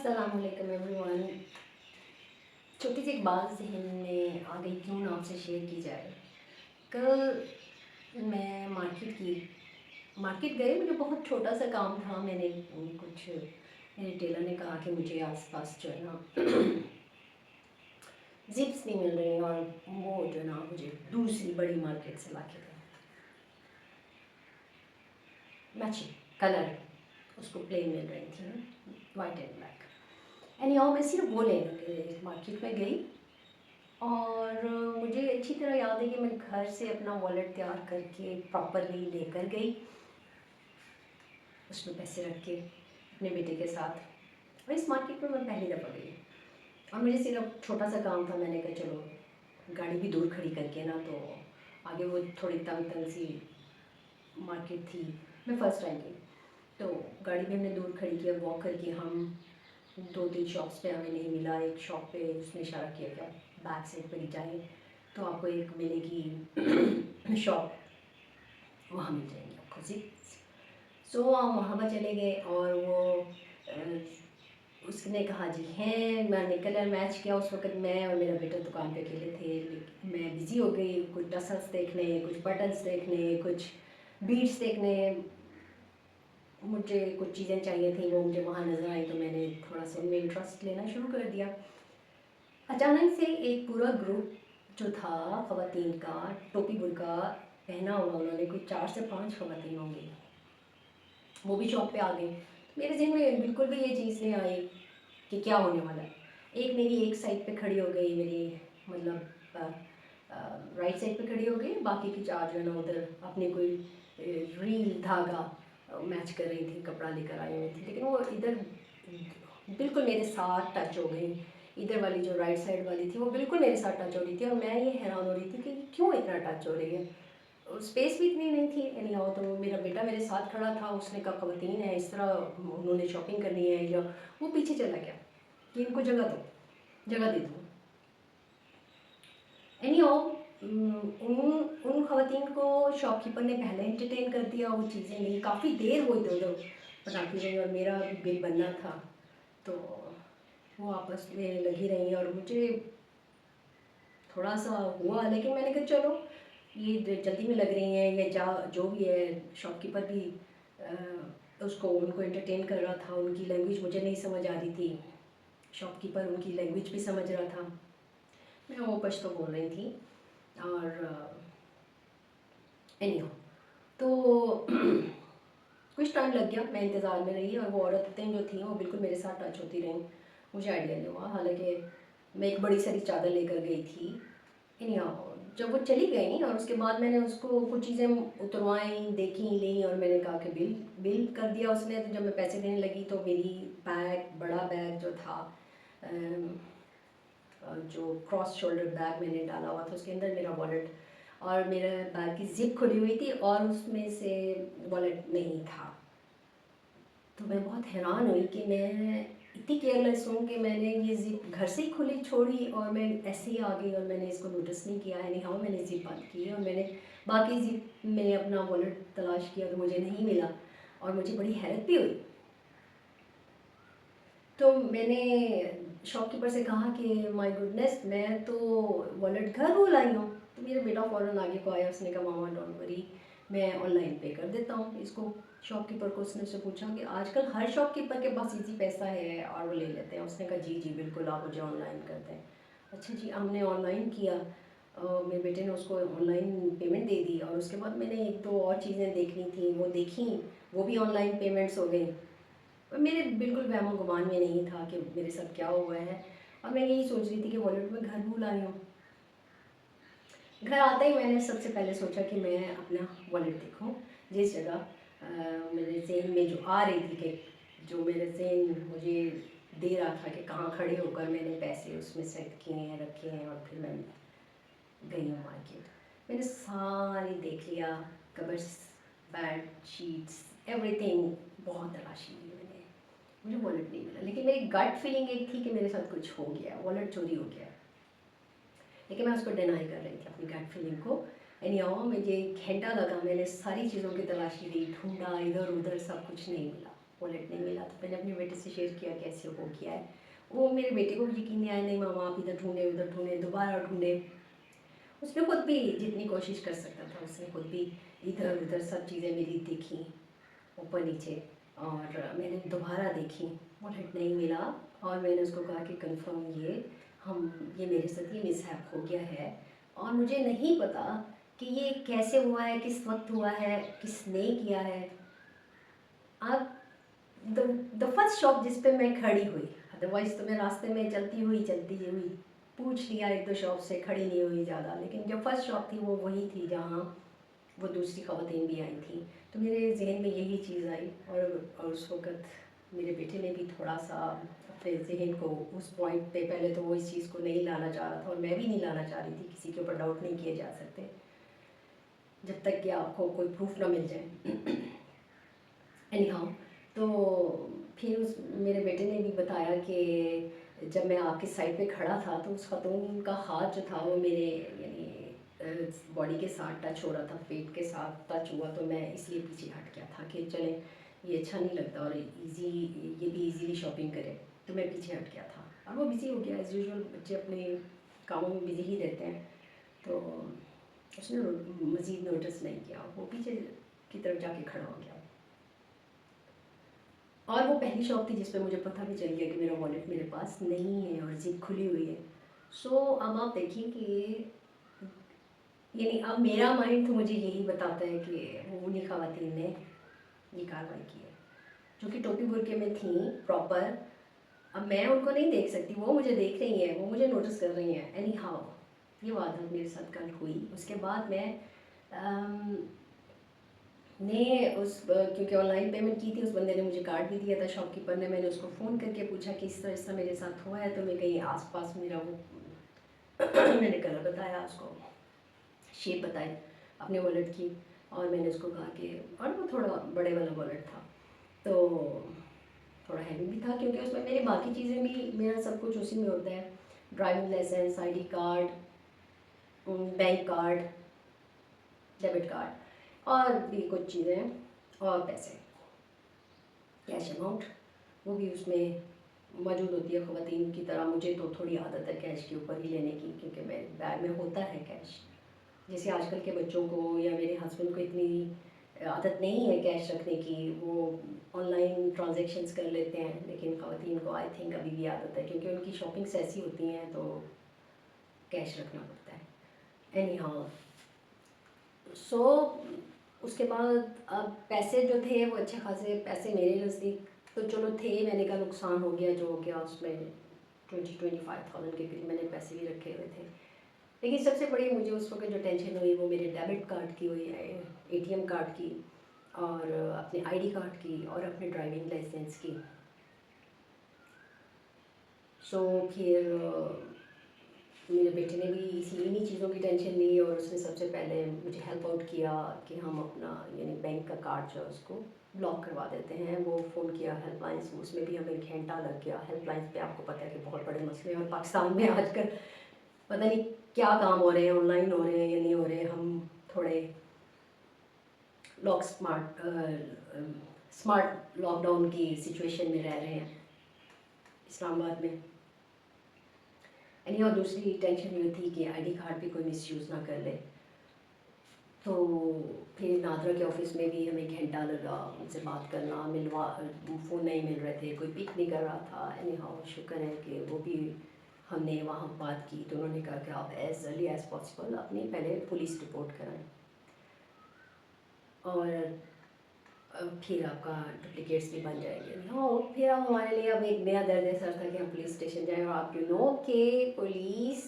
अस्सलाम वालेकुम एवरीवन। छोटी सी एक बात ज़हन में आ गई, क्यों ना आपसे शेयर की जाए। कल मैं मार्केट गई, मुझे बहुत छोटा सा काम था। मेरे टेलर ने कहा कि मुझे आसपास जो है ना जिप्स नहीं मिल रही, और वो जो है ना मुझे दूसरी बड़ी मार्केट से ला के दें मैचिंग कलर, उसको प्लेन मिल रही थी, वाइट एंड ब्लैक। मैं सिर्फ वो लेने के लिए मार्केट में गई, और मुझे अच्छी तरह याद है कि मैं घर से अपना वॉलेट तैयार करके प्रॉपरली लेकर गई, उसमें पैसे रख के अपने बेटे के साथ। और इस मार्केट में मैं पहली दफ़ा गई, और मुझे सिर्फ छोटा सा काम था। मैंने कहा चलो गाड़ी भी दूर खड़ी करके ना, तो आगे वो थोड़ी तंग तंग सी मार्केट थी, मैं फ़र्स्ट टाइम गई, तो गाड़ी भी हमने दूर खड़ी किया। वॉक करके हम 2-3 शॉप्स पे हमें नहीं मिला। एक शॉप पे उसने इशारा किया कि आप बैक साइड पर ही जाएँ तो आपको एक मिलेगी शॉप, वहाँ मिल जाएंगी आपको जी। सो हम वहाँ पर चले गए, और उसने कहा जी हैं, मैंने कलर मैच किया। उस वक्त मैं और मेरा बेटा दुकान पे अकेले थे, लेकिन मैं बिज़ी हो गई, कुछ टसल्स देखने, कुछ बटन्स देखने, कुछ बीड्स देखने। मुझे कुछ चीज़ें चाहिए थी, वो मुझे वहाँ नज़र आई, तो मैंने थोड़ा सा उनमें इंटरेस्ट लेना शुरू कर दिया। अचानक से एक पूरा ग्रुप जो था ख़वातीन का, टोपी बुर्का पहना हुआ, उन्होंने कोई 4 से 5 ख़वातीन होंगी, वो भी शॉप पे आ गई। मेरे ज़हन में बिल्कुल भी ये चीज़ नहीं आई कि क्या होने वाला है। एक मेरी एक साइड पे खड़ी हो गई, मेरी मतलब राइट साइड पे खड़ी हो गई, बाकी की 4 जो है ना उधर अपनी कोई रील धागा मैच कर रही थी, कपड़ा लेकर आई हुई थी, लेकिन वो इधर बिल्कुल मेरे साथ टच हो गई। इधर वाली जो राइट साइड वाली थी वो बिल्कुल मेरे साथ टच हो रही थी, और मैं ये हैरान हो रही थी कि क्यों इतना टच हो रही है। स्पेस भी इतनी नहीं थी। एनी हाउ, तो मेरा बेटा मेरे साथ खड़ा था, उसने कहा ख़वातीन है, इस तरह उन्होंने शॉपिंग करनी है, या वो पीछे चला गया कि इनको जगह दो, जगह दे दो। एनी हाउ, उन उन ख़वातीन को शॉपकीपर ने पहले एंटरटेन कर दिया, वो चीज़ें ली, काफ़ी देर वो इधर उधर बताती रही, और मेरा बिल बनना था, तो वो आपस में लगी रही, और मुझे थोड़ा सा हुआ, लेकिन मैंने कहा चलो ये जल्दी में लग रही हैं, या जो भी है। शॉपकीपर भी उसको उनको एंटरटेन कर रहा था, उनकी लैंग्वेज मुझे नहीं समझ आ रही थी, शॉपकीपर उनकी लैंग्वेज भी समझ रहा था। मैं वो पश्तो बोल रही थी, और एनीहाउ, तो कुछ टाइम लग गया, मैं इंतज़ार में रही, और वो औरतें जो थीं वो बिल्कुल मेरे साथ टच होती रहीं। मुझे आइडिया नहीं हुआ, हालांकि मैं एक बड़ी सारी चादर लेकर गई थी। एनीहाउ, जब वो चली गई, और उसके बाद मैंने उसको कुछ चीज़ें उतरवाई, देखी, ली, और मैंने कहा कि बिल बिल कर दिया उसने। तो जब मैं पैसे देने लगी, तो मेरी बड़ा बैग जो था, जो क्रॉस शोल्डर बैग मैंने डाला हुआ था, उसके अंदर मेरा वॉलेट, और मेरे बैग की ज़िप खुली हुई थी, और उसमें से वॉलेट नहीं था। तो मैं बहुत हैरान हुई कि मैं इतनी केयरलेस हूँ कि मैंने ये ज़िप घर से ही खुली छोड़ी, और मैं ऐसे ही आ गई, और मैंने इसको नोटिस नहीं किया। एनी हाउ, मैंने ज़िप बंद की, और मैंने बाकी ज़िप में अपना वॉलेट तलाश किया, तो मुझे नहीं मिला, और मुझे बड़ी हैरत भी हुई। तो मैंने शॉपकीपर से कहा कि माय गुडनेस, मैं तो वॉलेट घर भूल आई हूँ। तो मेरा बेटा फ़ौरन आगे को आया, उसने कहा मामा डोंट वरी, मैं ऑनलाइन पे कर देता हूँ इसको। शॉपकीपर को उसने से पूछा कि आजकल हर शॉपकीपर के पास इजी पैसा है और वो ले लेते हैं। उसने कहा जी जी बिल्कुल, आप मुझे ऑनलाइन कर दें। अच्छा जी, हमने ऑनलाइन किया, मेरे बेटे ने उसको ऑनलाइन पेमेंट दे दी, और उसके बाद मैंने एक दो और चीज़ें देखनी थी, वो देखी, वो भी ऑनलाइन पेमेंट्स हो गई। मेरे बिल्कुल वहमो गुमान में नहीं था कि मेरे साथ क्या हुआ है, और मैं यही सोच रही थी कि वॉलेट में घर भूल आई हूँ। घर आते ही मैंने सबसे पहले सोचा कि मैं अपना वॉलेट देखूँ, जिस जगह मेरे ज़हन में जो आ रही थी, कि जो मेरे ज़हन मुझे दे रहा था कि कहाँ खड़े होकर मैंने पैसे उसमें सेट किए हैं, रखे हैं, और फिर मैं गई हूँ मार्केट। मैंने सारी देख लिया, कवर्स, बेड शीट्स, एवरीथिंग, बहुत तलाशी ली मैंने, मुझे वॉलेट नहीं मिला। लेकिन मेरी गट फीलिंग एक थी कि मेरे साथ कुछ हो गया, वॉलेट चोरी हो गया, लेकिन मैं उसको डिनाई कर रही थी अपनी गट फीलिंग को। एनी हाउ, मुझे एक घंटा लगा, मैंने सारी चीज़ों की तलाशी ली, ढूंढा, इधर उधर, सब कुछ नहीं मिला। वॉलेट नहीं मिला। तो मैंने अपने बेटे से शेयर किया कैसे हो गया है। वो मेरे बेटे को भी यकीन नहीं आया, नहीं मामा आप इधर ढूंढे उधर ढूंढे दोबारा ढूंढे। उसने खुद भी जितनी कोशिश कर सकता था उसने खुद भी इधर उधर सब चीज़ें मेरी देखी ऊपर नीचे, और मैंने दोबारा देखी, वॉलेट नहीं मिला। और मैंने उसको कहा कि कंफर्म ये मेरे साथ ये मिसहैप हो गया है, और मुझे नहीं पता कि ये कैसे हुआ है, किस वक्त हुआ है, किसने किया है। आप द फर्स्ट शॉप जिस पे मैं खड़ी हुई, अदरवाइज़ तो मैं रास्ते में चलती हुई पूछ लिया एक दो शॉप से, खड़ी नहीं हुई ज़्यादा, लेकिन जो फर्स्ट शॉप थी वो वही थी जहाँ वो दूसरी ख़वातीन भी आई थी। तो मेरे जहन में यही चीज़ आई, और उस वक़्त मेरे बेटे ने भी थोड़ा सा अपने जहन को उस पॉइंट पे, पहले तो वो इस चीज़ को नहीं लाना चाह रहा था और मैं भी नहीं लाना चाह रही थी, किसी के ऊपर डाउट नहीं किए जा सकते जब तक कि आपको कोई प्रूफ ना मिल जाए। एनी हाउ, तो फिर उस मेरे बेटे ने भी बताया कि जब मैं आपके साइड पे खड़ा था तो उस खातून का हाथ जो था वो मेरे यानी बॉडी के साथ टच हो रहा था, पेट के साथ टच हुआ, तो मैं इसलिए पीछे हट गया था कि चले ये अच्छा नहीं लगता और ये भी इजीली शॉपिंग करे, तो मैं पीछे हट गया था। और वो बिज़ी हो गया, एज़ यूजुअल बच्चे अपने कामों में बिज़ी ही रहते हैं, तो उसने मज़ीद नोटिस नहीं किया, वो पीछे की तरफ जाके खड़ा हो गया। और वो पहली शॉप थी जिस पे मुझे पता भी चल गया कि मेरा वॉलेट मेरे पास नहीं है और ज़िप खुली हुई है। सो अब आप देखिए कि यानी अब मेरा माइंड तो मुझे यही बताता है कि वो उन्हीं ख़वातीन ने ये कार्रवाई की है जो कि टोपी बुर्के में थी प्रॉपर। अब मैं उनको नहीं देख सकती, वो मुझे देख रही हैं, वो मुझे नोटिस कर रही हैं। एनी हाउ ये वारदात मेरे साथ कल हुई। उसके बाद मैं क्योंकि ऑनलाइन पेमेंट की थी, उस बंदे ने मुझे कार्ड भी दिया था शॉपकीपर ने। मैंने उसको फ़ोन करके पूछा कि इस तरह मेरे साथ हुआ है, तो मैं कहीं आसपास मेरा वो मैंने कलर बताया उसको, शेप बताई अपने वॉलेट की, और मैंने उसको कहा कि, और वो थोड़ा बड़े वाला वॉलेट था तो थोड़ा हैवी भी था, क्योंकि उसमें मेरी बाकी चीज़ें भी, मेरा सब कुछ उसी में होता है, driving licence, ID card, bank card, debit card और भी कुछ चीज़ें और पैसे, कैश अमाउंट वो भी उसमें मौजूद होती है। ख़वातीन की तरह मुझे तो थोड़ी आदत है कैश के ऊपर ही लेने की, क्योंकि मेरे बैग में होता है कैश। जैसे आजकल के बच्चों को या मेरे हस्बैंड को इतनी आदत नहीं है कैश रखने की, वो ऑनलाइन ट्रांजैक्शंस कर लेते हैं, लेकिन ख़वातीन को आई थिंक अभी भी आदत है, क्योंकि उनकी शॉपिंग्स ऐसी होती हैं तो कैश रखना पड़ता है। एनी हाउ, सो उसके बाद अब पैसे जो थे वो अच्छे खासे पैसे मेरे नज़दीक तो चलो थे, मैंने कहा नुकसान हो गया जो हो गया, उसमें 20-25,000 के करीब मैंने पैसे भी रखे हुए थे। लेकिन सबसे बड़ी मुझे उस वक्त जो टेंशन हुई वो मेरे डेबिट कार्ड की हुई है, ATM कार्ड की, और अपने ID कार्ड की, और अपने ड्राइविंग लाइसेंस की। सो फिर मेरे बेटे ने भी इन्हीं चीज़ों की टेंशन ली, और उसने सबसे पहले मुझे हेल्प आउट किया कि हम अपना यानी बैंक का कार्ड जो है उसको ब्लॉक करवा देते हैं। वो फ़ोन किया हेल्पलाइंस, उसमें भी हमें घंटा लग गया। हेल्पलाइंस पे आपको पता है कि बहुत बड़े मसले हैं, और पाकिस्तान में आजकल पता नहीं क्या काम हो रहे हैं, ऑनलाइन हो रहे हैं या नहीं हो रहे। हम थोड़े लॉक स्मार्ट लॉकडाउन की सिचुएशन में रह रहे हैं इस्लामाबाद में। और दूसरी टेंशन ये थी कि ID कार्ड भी कोई मिसयूज़ ना कर ले। तो फिर नादरा के ऑफिस में भी हमें घंटा लगा उनसे बात करना, फ़ोन नहीं मिल रहे थे, कोई पिक नहीं कर रहा था। एनी हाउ शुक्र है कि वो भी हमने वहाँ बात की, तो उन्होंने कहा कि आप एज़ अर्ली एज़ पॉसिबल अपनी पहले पुलिस रिपोर्ट कराएं, और फिर आपका डुप्लिकेट्स भी बन जाएंगे। हाँ, फिर अब हमारे लिए अब एक नया दर्द सर था कि हम पुलिस स्टेशन जाएँ। और आप कि पुलिस,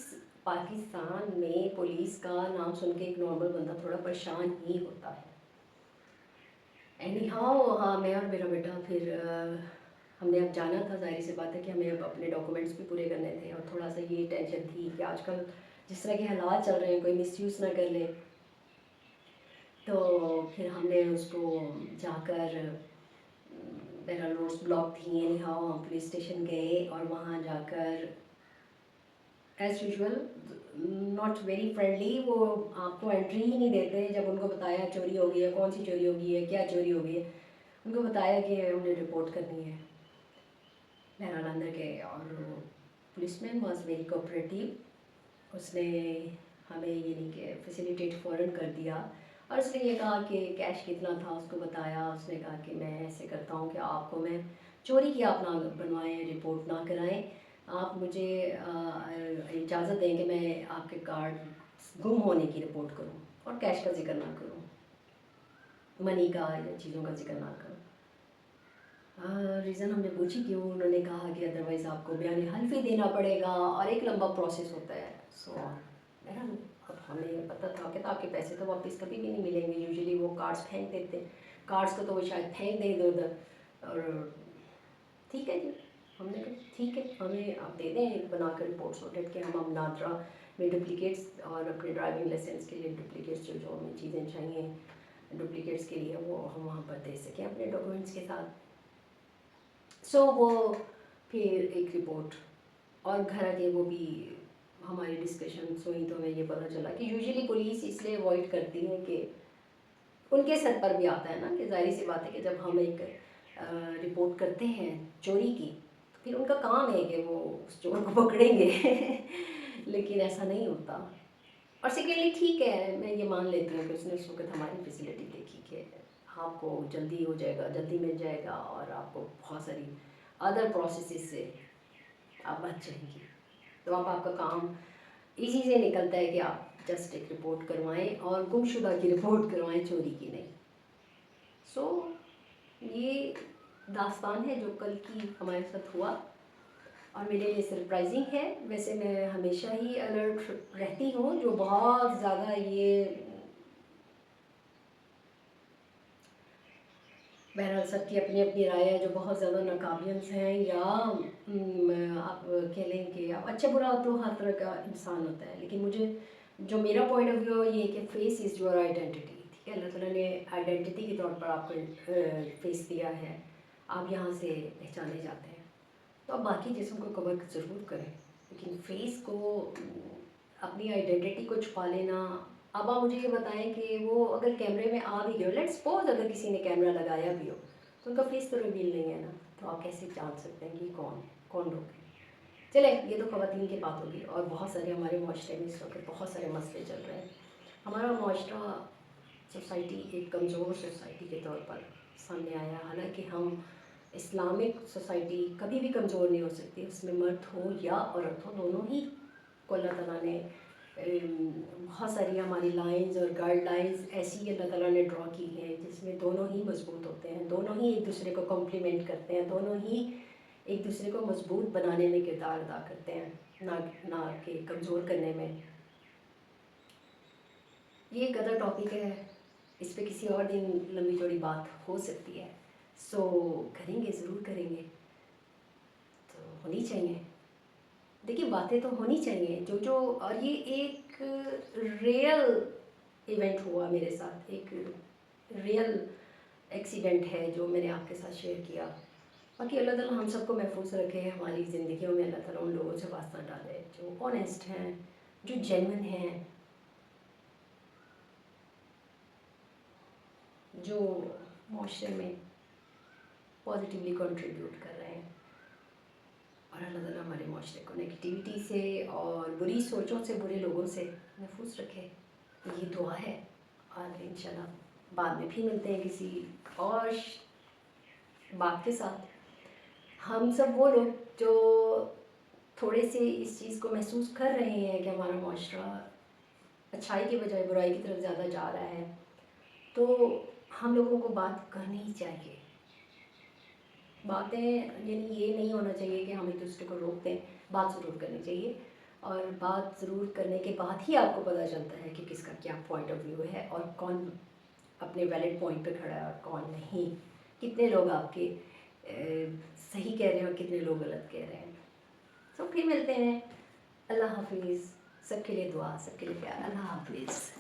पाकिस्तान में पुलिस का नाम सुन के एक नॉर्मल बंदा थोड़ा परेशान ही होता है। एनी हाउ, हाँ, मैं और मेरा बेटा फिर हमने अब जाना था, ज़ाहिर सी बात है कि हमें अब अपने डॉक्यूमेंट्स भी पूरे करने थे, और थोड़ा सा ये टेंशन थी कि आजकल जिस तरह के हालात चल रहे हैं कोई मिसयूज़ ना कर ले। तो फिर हमने उसको जाकर, मेरा रोड्स ब्लॉक थी, एनी हाउ हम पुलिस स्टेशन गए, और वहाँ जाकर as usual not very friendly, वो आपको एंट्री ही नहीं देते जब उनको बताया चोरी हो गई है, कौन सी चोरी हो गई है, क्या चोरी हो गई है। ان کو بتایا کہ انہیں رپورٹ کرنی ہے. بہرحال اندر گئے اور policeman was very cooperative. اس نے ہمیں یعنی کہ فیسیلیٹیٹ فوراً کر دیا اور اس نے یہ کہا کہ کیش کتنا تھا اس کو بتایا. اس نے کہا کہ میں ایسے کرتا ہوں کہ آپ کو میں چوری کی آپ نہ بنوائیں, رپورٹ نہ کرائیں, آپ مجھے اجازت دیں کہ میں آپ کے کارڈ گم ہونے کی رپورٹ کروں اور کیش کا ذکر نہ کروں, منی کا یا چیزوں کا ذکر نہ کروں. ریزن ہم نے پوچھی کیوں. انہوں نے کہا کہ ادروائز آپ کو بیان حلفی دینا پڑے گا اور ایک لمبا پروسیس ہوتا ہے. سو بہرحال اب ہمیں پتہ تھا کہ آپ کے پیسے تو واپس کبھی بھی نہیں ملیں گے. یوزلی وہ کارڈس پھینک دیتے ہیں, کارڈس کو تو وہ شاید پھینک دیں ادھر ادھر. اور ٹھیک ہے جی, ہم نے کہا ٹھیک ہے ہمیں آپ دے دیں بنا کر رپورٹ سارٹیڈ کہ ہم نادرا میں ڈپلیکیٹس اور اپنے ڈرائیونگ لائسنس کے لیے ڈپلیکیٹس جو ہمیں چیزیں چاہیے ڈپلیکیٹس کے لیے وہ ہم وہاں پر دے سکیں اپنے ڈاکومنٹس کے ساتھ. سو وہ پھر ایک رپورٹ اور گھر آ کے وہ بھی ہماری ڈسکشنس ہوئی تو ہمیں یہ پتہ چلا کہ یوزلی پولیس اس لیے اوائڈ کرتی ہے کہ ان کے سر پر بھی آتا ہے نا کہ ظاہر سی بات ہے کہ جب ہم ایک رپورٹ کرتے ہیں چوری کی تو پھر ان کا کام ہے کہ وہ اس چور کو پکڑیں گے لیکن ایسا نہیں ہوتا. اور سیکنڈلی ٹھیک ہے, میں یہ مان لیتی ہوں کہ اس نے اس وقت ہماری فیسلٹی دیکھی کہ آپ کو جلدی ہو جائے گا, جلدی مل جائے گا اور آپ کو بہت ساری ادر پروسیسز سے آپ بچ جائیں گی. تو اب آپ کا کام اسی سے نکلتا ہے کہ آپ جسٹ ایک رپورٹ کروائیں اور گمشدہ کی رپورٹ کروائیں, چوری کی نہیں. سو یہ داستان ہے جو کل کی ہمارے ساتھ ہوا اور میرے لیے سرپرائزنگ ہے. ویسے میں ہمیشہ ہی الرٹ رہتی ہوں, جو بہت زیادہ یہ بہرحال سب کی اپنی اپنی رائے ہے, جو بہت زیادہ ناقابلینس ہیں یا آپ کہہ لیں کہ آپ اچھا برا تو ہر طرح کا انسان ہوتا ہے, لیکن مجھے جو میرا پوائنٹ آف ویو یہ ہے کہ فیس از یور آئیڈینٹی. ٹھیک ہے, اللہ تعالیٰ نے آئیڈینٹی کے طور پر آپ کو فیس دیا ہے, آپ یہاں سے پہچانے جاتے ہیں. تو آپ باقی جسم کو کور ضرور کریں لیکن فیس کو اپنی آئیڈینٹی کو چھپا لینا. اب آپ مجھے یہ بتائیں کہ وہ اگر کیمرے میں آ بھی گئے, لیٹس سپوز اگر کسی نے کیمرہ لگایا بھی ہو تو ان کا فیس تو ریویل نہیں ہے نا, تو آپ کیسے جان سکتے ہیں کہ کون لوگ ہیں. چلیں یہ تو خواتین کی بات ہوگی, اور بہت سارے ہمارے معاشرے میں اس وقت بہت سارے مسئلے چل رہے ہیں. ہمارا معاشرہ سوسائٹی ایک کمزور سوسائٹی کے طور پر سامنے آیا. حالانکہ ہم اسلامک سوسائٹی کبھی بھی کمزور نہیں ہو سکتی, اس میں مرد ہو یا عورت ہو دونوں ہی کو اللہ تعالیٰ نے بہت ساری ہماری لائنز اور گائیڈ لائنز ایسی اللہ تعالیٰ نے ڈرا کی ہیں جس میں دونوں ہی مضبوط ہوتے ہیں, دونوں ہی ایک دوسرے کو کمپلیمنٹ کرتے ہیں, دونوں ہی ایک دوسرے کو مضبوط بنانے میں کردار ادا کرتے ہیں, نہ کہ کمزور کرنے میں. یہ ایک ادر ٹاپک ہے, اس پہ کسی اور دن لمبی چوڑی بات ہو سکتی ہے. سو کریں گے, ضرور کریں گے, تو ہونی چاہیے. دیکھیے باتیں تو ہونی چاہیے جو اور یہ ایک ریئل ایونٹ ہوا میرے ساتھ, ایک ریئل ایکسیڈنٹ ہے جو میں نے آپ کے ساتھ شیئر کیا. باقی اللہ تعالیٰ ہم سب کو محفوظ رکھے, ہماری زندگیوں میں اللہ تعالیٰ ان لوگوں سے واسطہ ڈالے جو آنیسٹ ہیں, جو جینون ہیں, جو معاشرے میں پازیٹیولی کنٹریبیوٹ کر رہے ہیں. اور اللہ تعالیٰ ہمارے معاشرے کو نگیٹیوٹی سے اور بری سوچوں سے, برے لوگوں سے محفوظ رکھے. یہ دعا ہے. اور انشاءاللہ بعد میں پھر ملتے ہیں کسی اور بات کے ساتھ. ہم سب وہ لوگ جو تھوڑے سے اس چیز کو محسوس کر رہے ہیں کہ ہمارا معاشرہ اچھائی کے بجائے برائی کی طرف زیادہ جا رہا ہے, تو ہم لوگوں کو بات کرنی ہی چاہیے. باتیں یعنی یہ نہیں ہونا چاہیے کہ ہم ایک دوسرے کو روک دیں, بات ضرور کرنی چاہیے. اور بات ضرور کرنے کے بعد ہی آپ کو پتہ چلتا ہے کہ کس کا کیا پوائنٹ آف ویو ہے اور کون اپنے ویلڈ پوائنٹ پہ کھڑا ہے اور کون نہیں, کتنے لوگ آپ کے صحیح کہہ رہے ہیں اور کتنے لوگ غلط کہہ رہے ہیں. سب پھر ملتے ہیں. اللہ حافظ. سب کے لیے دعا, سب کے لیے پیار. اللہ حافظ.